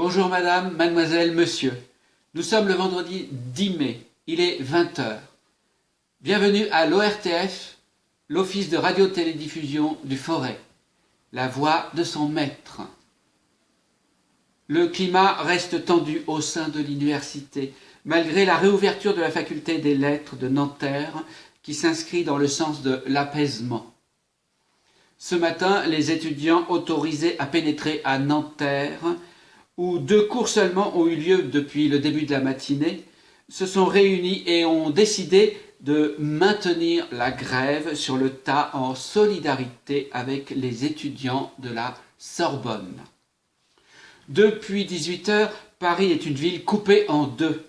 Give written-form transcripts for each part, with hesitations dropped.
Bonjour madame, mademoiselle, monsieur. Nous sommes le vendredi 10 mai, il est 20 h. Bienvenue à l'ORTF, l'Office de radio-télédiffusion du Forêt, la voix de son maître. Le climat reste tendu au sein de l'université, malgré la réouverture de la faculté des lettres de Nanterre, qui s'inscrit dans le sens de l'apaisement. Ce matin, les étudiants autorisés à pénétrer à Nanterre, où 2 cours seulement ont eu lieu depuis le début de la matinée, se sont réunis et ont décidé de maintenir la grève sur le tas en solidarité avec les étudiants de la Sorbonne. Depuis 18 h, Paris est une ville coupée en deux.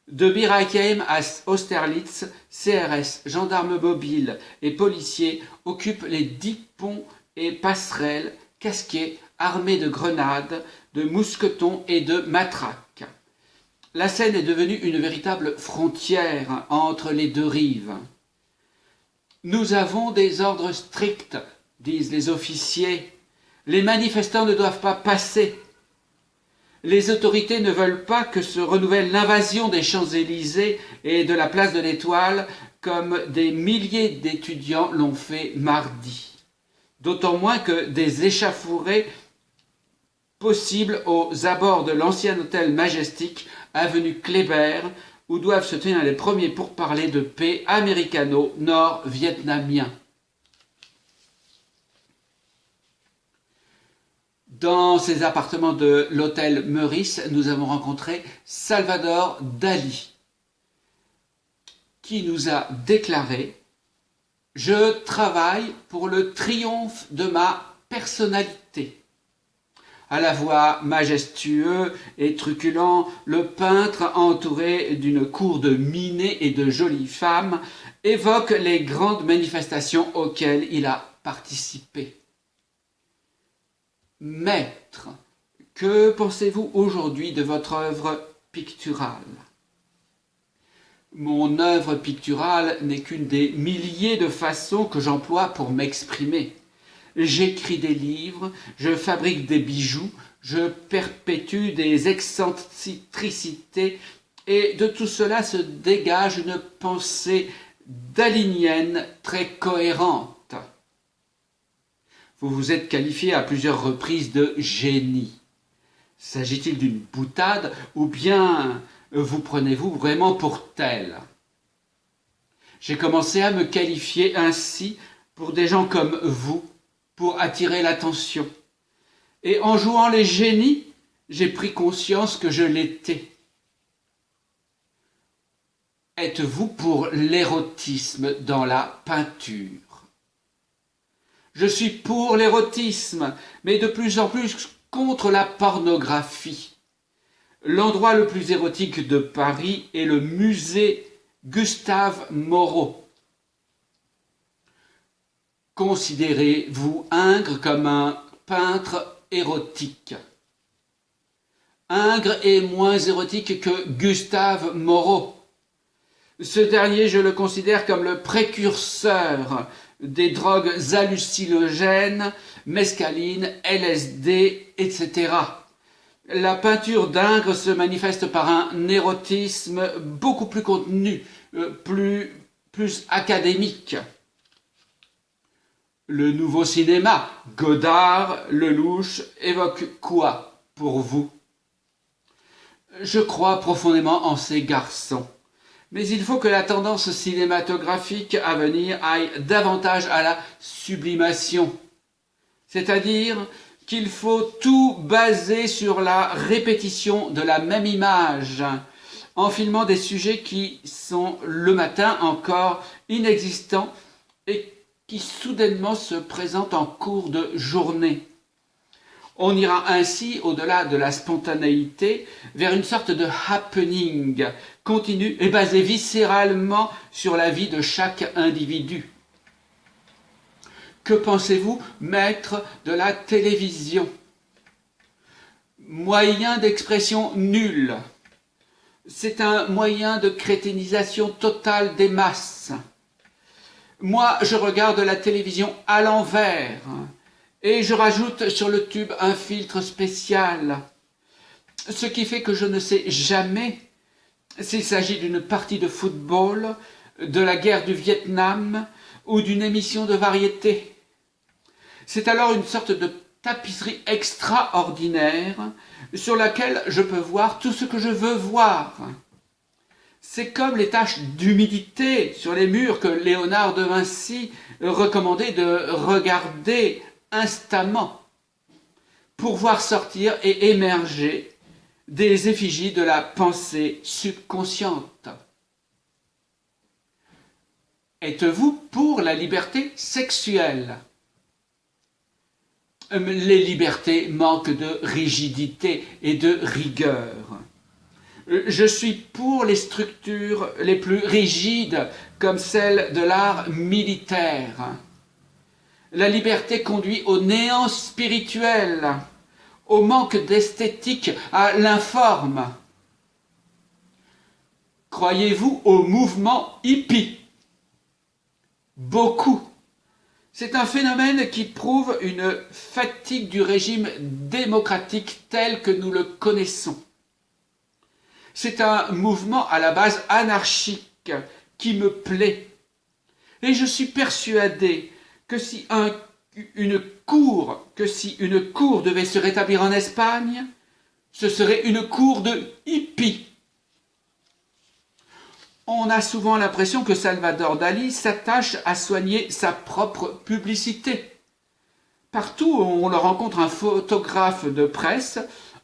De Bir Hakeim à Austerlitz, CRS, gendarmes mobiles et policiers occupent les 10 ponts et passerelles casqués, armés de grenades, de mousquetons et de matraques. La Seine est devenue une véritable frontière entre les deux rives. Nous avons des ordres stricts, disent les officiers. Les manifestants ne doivent pas passer. Les autorités ne veulent pas que se renouvelle l'invasion des Champs-Élysées et de la place de l'Étoile comme des milliers d'étudiants l'ont fait mardi. D'autant moins que des échauffourées possibles aux abords de l'ancien hôtel Majestic, avenue Kléber, où doivent se tenir les premiers pourparlers de paix américano-nord-vietnamiens. Dans ces appartements de l'hôtel Meurice, nous avons rencontré Salvador Dali, qui nous a déclaré « Je travaille pour le triomphe de ma personnalité ». À la voix majestueux et truculent, le peintre, entouré d'une cour de minets et de jolies femmes, évoque les grandes manifestations auxquelles il a participé. Maître, que pensez-vous aujourd'hui de votre œuvre picturale? Mon œuvre picturale n'est qu'une des milliers de façons que j'emploie pour m'exprimer. J'écris des livres, je fabrique des bijoux, je perpétue des excentricités, et de tout cela se dégage une pensée dalinienne très cohérente. Vous vous êtes qualifié à plusieurs reprises de génie. S'agit-il d'une boutade ou bien vous prenez-vous vraiment pour tel? J'ai commencé à me qualifier ainsi pour des gens comme vous, pour attirer l'attention. Et en jouant les génies, j'ai pris conscience que je l'étais. Êtes-vous pour l'érotisme dans la peinture? Je suis pour l'érotisme, mais de plus en plus contre la pornographie. L'endroit le plus érotique de Paris est le musée Gustave Moreau. Considérez-vous Ingres comme un peintre érotique? Ingres est moins érotique que Gustave Moreau. Ce dernier, je le considère comme le précurseur des drogues hallucinogènes, mescaline, LSD, etc. La peinture d'Ingres se manifeste par un érotisme beaucoup plus contenu, plus académique. Le nouveau cinéma, Godard, Lelouch, évoque quoi pour vous? Je crois profondément en ces garçons. Mais il faut que la tendance cinématographique à venir aille davantage à la sublimation. C'est-à-dire qu'il faut tout baser sur la répétition de la même image, en filmant des sujets qui sont le matin encore inexistants et qui soudainement se présentent en cours de journée. On ira ainsi, au-delà de la spontanéité, vers une sorte de happening continu et basé viscéralement sur la vie de chaque individu. Que pensez-vous, maître de la télévision? Moyen d'expression nul. C'est un moyen de crétinisation totale des masses. Moi, je regarde la télévision à l'envers et je rajoute sur le tube un filtre spécial. Ce qui fait que je ne sais jamais s'il s'agit d'une partie de football, de la guerre du Vietnam ou d'une émission de variété. C'est alors une sorte de tapisserie extraordinaire sur laquelle je peux voir tout ce que je veux voir. C'est comme les taches d'humidité sur les murs que Léonard de Vinci recommandait de regarder instamment pour voir sortir et émerger des effigies de la pensée subconsciente. Êtes-vous pour la liberté sexuelle? Les libertés manquent de rigidité et de rigueur. Je suis pour les structures les plus rigides, comme celle de l'art militaire. La liberté conduit au néant spirituel, au manque d'esthétique, à l'informe. Croyez-vous au mouvement hippie? Beaucoup. C'est un phénomène qui prouve une fatigue du régime démocratique tel que nous le connaissons. C'est un mouvement à la base anarchique qui me plaît. Et je suis persuadé que si une cour devait se rétablir en Espagne, ce serait une cour de hippies. On a souvent l'impression que Salvador Dali s'attache à soigner sa propre publicité. Partout où on le rencontre un photographe de presse,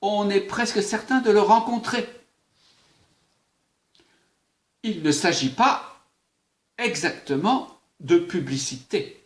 on est presque certain de le rencontrer. Il ne s'agit pas exactement de publicité.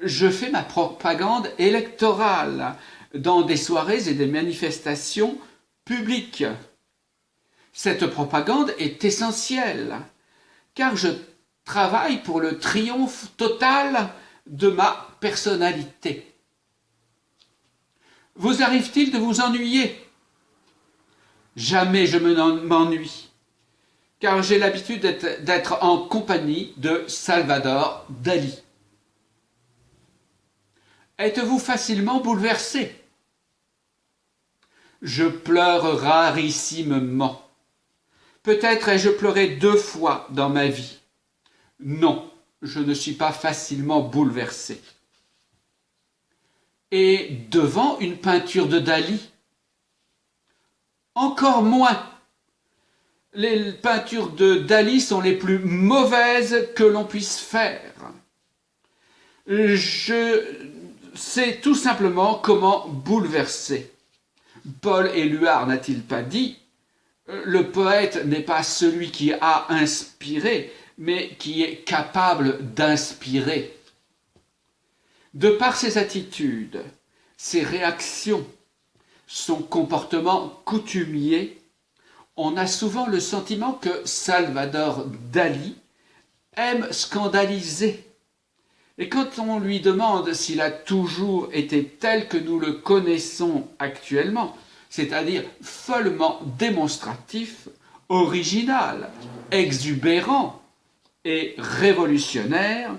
Je fais ma propagande électorale dans des soirées et des manifestations publiques. Cette propagande est essentielle, car je travaille pour le triomphe total de ma personnalité. Vous arrive-t-il de vous ennuyer? Jamais je m'ennuie, car j'ai l'habitude d'être en compagnie de Salvador Dali. Êtes-vous facilement bouleversé? Je pleure rarissimement. Peut-être ai-je pleuré 2 fois dans ma vie. Non, je ne suis pas facilement bouleversé. Et devant une peinture de Dali? Encore moins. Les peintures de Dali sont les plus mauvaises que l'on puisse faire. Je sais tout simplement comment bouleverser. Paul Éluard n'a-t-il pas dit: le poète n'est pas celui qui a inspiré, mais qui est capable d'inspirer. De par ses attitudes, ses réactions, son comportement coutumier, on a souvent le sentiment que Salvador Dali aime scandaliser. Et quand on lui demande s'il a toujours été tel que nous le connaissons actuellement, c'est-à-dire follement démonstratif, original, exubérant et révolutionnaire,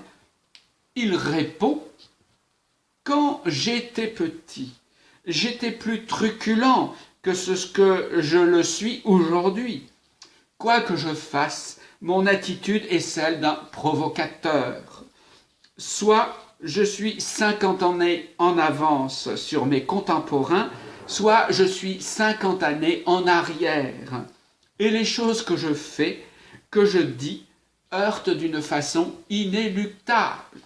il répond: quand j'étais petit, j'étais plus truculent que ce que je le suis aujourd'hui. Quoi que je fasse, mon attitude est celle d'un provocateur. Soit je suis 50 années en avance sur mes contemporains, soit je suis 50 années en arrière. Et les choses que je fais, que je dis, heurtent d'une façon inéluctable.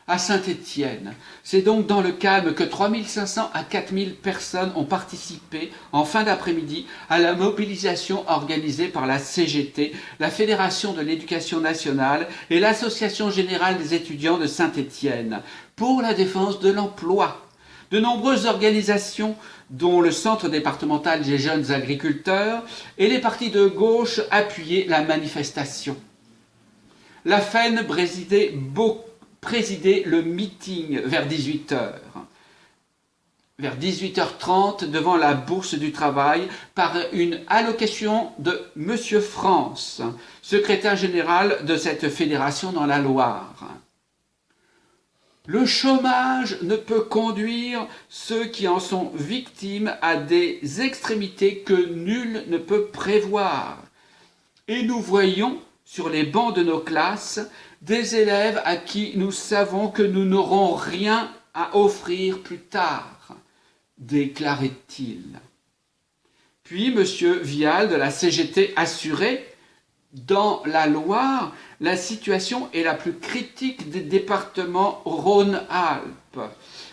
À Saint-Étienne, c'est donc dans le calme que 3500 à 4000 personnes ont participé en fin d'après-midi à la mobilisation organisée par la CGT, la Fédération de l'éducation nationale et l'Association générale des étudiants de Saint-Étienne pour la défense de l'emploi. De nombreuses organisations, dont le Centre départemental des jeunes agriculteurs et les partis de gauche, appuyaient la manifestation. La FEN présidait le meeting vers 18h. Vers 18h30, devant la Bourse du Travail, par une allocation de Monsieur France, secrétaire général de cette fédération dans la Loire. Le chômage ne peut conduire ceux qui en sont victimes à des extrémités que nul ne peut prévoir. Et nous voyons sur les bancs de nos classes des élèves à qui nous savons que nous n'aurons rien à offrir plus tard, déclarait-il. Puis M. Vial de la CGT assurait: dans la Loire, la situation est la plus critique des départements Rhône-Alpes.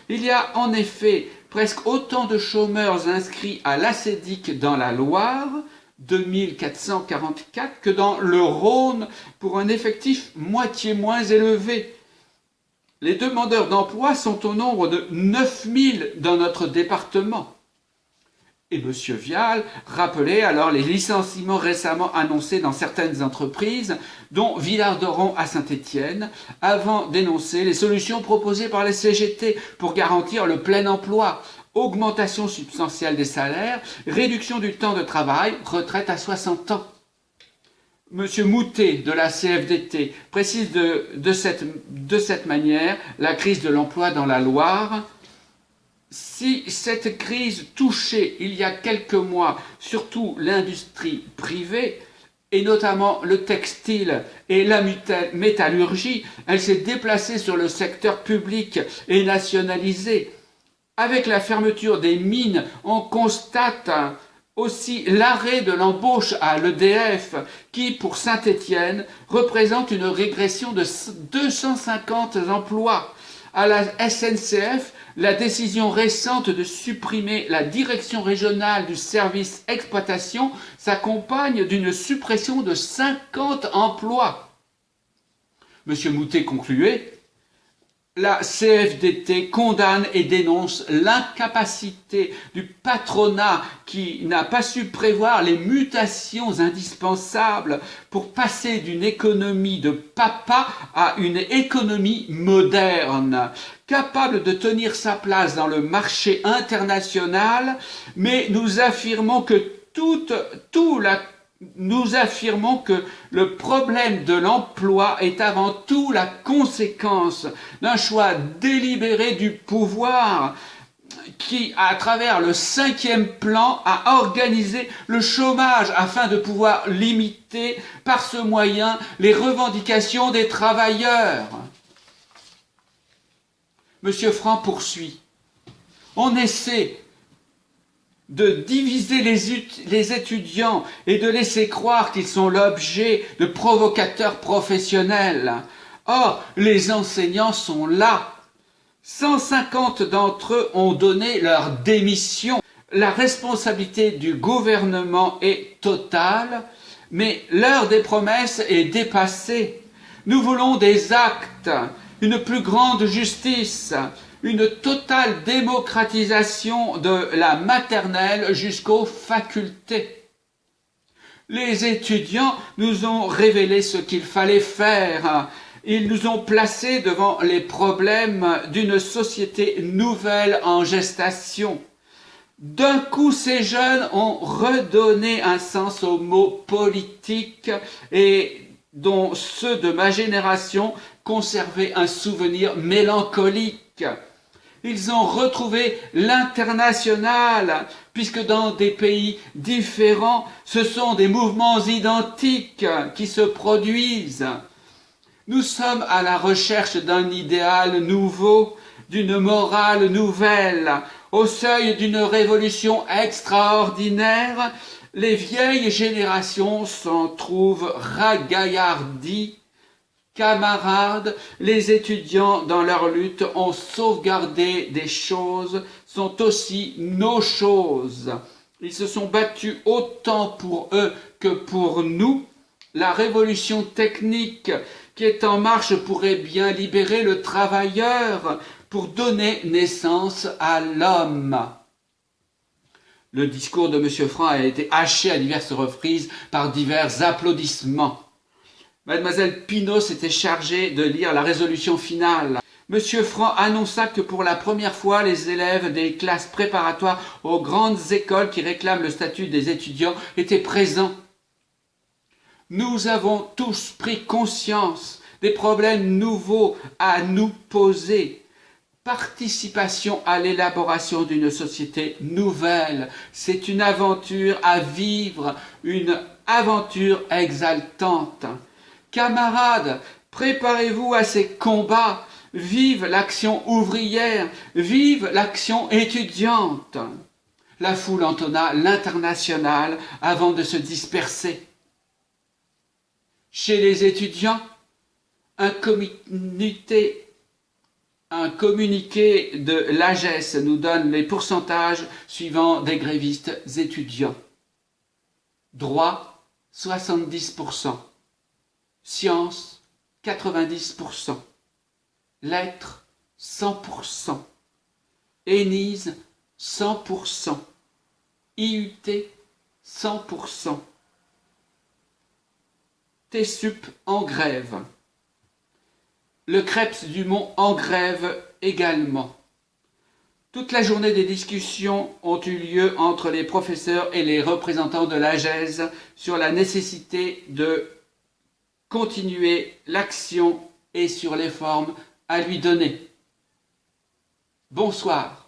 Il y a en effet presque autant de chômeurs inscrits à l'ACEDIC dans la Loire, 2444, que dans le Rhône, pour un effectif moitié moins élevé. Les demandeurs d'emploi sont au nombre de 9000 dans notre département. Et M. Vial rappelait alors les licenciements récemment annoncés dans certaines entreprises, dont Villard-Doron à Saint-Étienne, avant d'énoncer les solutions proposées par les CGT pour garantir le plein emploi, augmentation substantielle des salaires, réduction du temps de travail, retraite à 60 ans. M. Moutet de la CFDT précise de cette manière la crise de l'emploi dans la Loire. Si cette crise touchait il y a quelques mois surtout l'industrie privée, et notamment le textile et la métallurgie, elle s'est déplacée sur le secteur public et nationalisé. Avec la fermeture des mines, on constate aussi l'arrêt de l'embauche à l'EDF, qui, pour Saint-Étienne, représente une régression de 250 emplois. À la SNCF, la décision récente de supprimer la direction régionale du service exploitation s'accompagne d'une suppression de 50 emplois. M. Moutet concluait: la CFDT condamne et dénonce l'incapacité du patronat qui n'a pas su prévoir les mutations indispensables pour passer d'une économie de papa à une économie moderne, capable de tenir sa place dans le marché international, mais nous affirmons que le problème de l'emploi est avant tout la conséquence d'un choix délibéré du pouvoir qui, à travers le 5e plan, a organisé le chômage afin de pouvoir limiter par ce moyen les revendications des travailleurs. Monsieur Franc poursuit: on essaie de diviser les étudiants et de laisser croire qu'ils sont l'objet de provocateurs professionnels. Or, les enseignants sont là. 150 d'entre eux ont donné leur démission. La responsabilité du gouvernement est totale, mais l'heure des promesses est dépassée. Nous voulons des actes, une plus grande justice, une totale démocratisation de la maternelle jusqu'aux facultés. Les étudiants nous ont révélé ce qu'il fallait faire. Ils nous ont placés devant les problèmes d'une société nouvelle en gestation. D'un coup, ces jeunes ont redonné un sens aux mots politiques et dont ceux de ma génération conservaient un souvenir mélancolique. Ils ont retrouvé l'international, puisque dans des pays différents, ce sont des mouvements identiques qui se produisent. Nous sommes à la recherche d'un idéal nouveau, d'une morale nouvelle, au seuil d'une révolution extraordinaire. Les vieilles générations s'en trouvent ragaillardies. Camarades, les étudiants dans leur lutte ont sauvegardé des choses, sont aussi nos choses. Ils se sont battus autant pour eux que pour nous. La révolution technique qui est en marche pourrait bien libérer le travailleur pour donner naissance à l'homme. Le discours de M. Franc a été haché à diverses reprises par divers applaudissements. Mademoiselle Pinault s'était chargée de lire la résolution finale. Monsieur Franc annonça que pour la première fois, les élèves des classes préparatoires aux grandes écoles qui réclament le statut des étudiants étaient présents. Nous avons tous pris conscience des problèmes nouveaux à nous poser. Participation à l'élaboration d'une société nouvelle. C'est une aventure à vivre, une aventure exaltante. Camarades, préparez-vous à ces combats. Vive l'action ouvrière, vive l'action étudiante. La foule entonna l'Internationale avant de se disperser. Chez les étudiants, un communiqué de l'AGES nous donne les pourcentages suivants des grévistes étudiants. Droit, 70%. Sciences, 90%. Lettres, 100%. ENISE, 100%. IUT, 100%. TSUP en grève. Le CREPS du Mont en grève également. Toute la journée des discussions ont eu lieu entre les professeurs et les représentants de l'AGES sur la nécessité de continuer l'action et sur les formes à lui donner. Bonsoir.